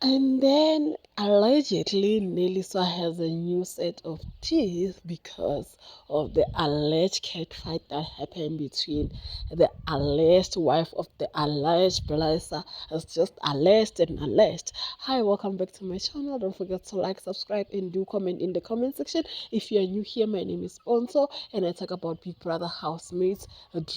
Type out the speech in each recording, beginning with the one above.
And then allegedly, Nelisa has a new set of teeth because of the alleged catfight that happened between the alleged wife of the alleged blesser. It's just alleged and alleged. Hi, welcome back to my channel. Don't forget to like, subscribe, and do comment in the comment section. If you are new here, my name is Bonso, and I talk about Big Brother housemates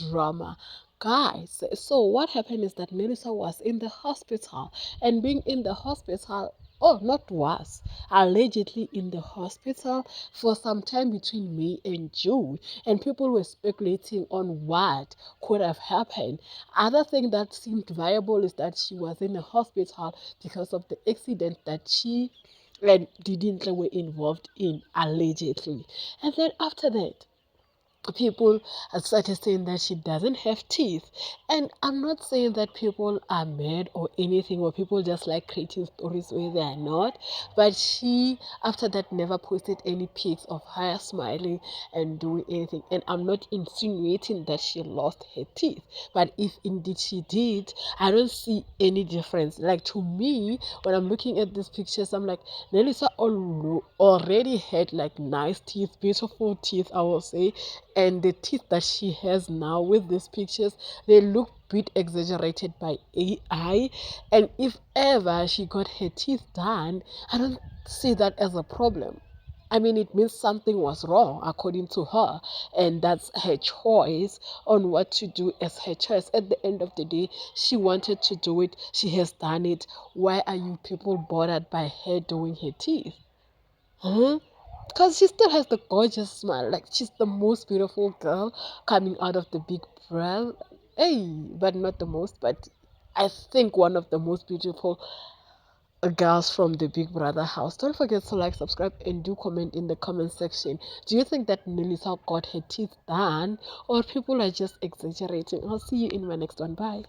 drama. Guys, so what happened is that Melissa was in the hospital, and being in the hospital, oh, not was, allegedly in the hospital for some time between May and June, and people were speculating on what could have happened. Other thing that seemed viable is that she was in the hospital because of the accident that she and Didintle were involved in, allegedly. And then after that, people have started saying that she doesn't have teeth. And I'm not saying that people are mad or anything, or people just like creating stories where they are not. But she, after that, never posted any pics of her smiling and doing anything. And I'm not insinuating that she lost her teeth. But if indeed she did, I don't see any difference. Like, to me, when I'm looking at these pictures, I'm like, Nelisa already had like nice teeth, beautiful teeth, I will say, and the teeth that she has now with these pictures, they look bit exaggerated by AI. And if ever she got her teeth done, I don't see that as a problem. I mean, it means something was wrong according to her, and that's her choice on what to do as her choice. At the end of the day, she wanted to do it, she has done it. Why are you people bothered by her doing her teeth? Huh? Because she still has the gorgeous smile. Like, she's the most beautiful girl coming out of the Big Brother. Hey, but not the most, but I think one of the most beautiful girls from the Big Brother house. Don't forget to like, subscribe, and do comment in the comment section. Do you think that Melissa got her teeth done, or people are just exaggerating? I'll see you in my next one. Bye.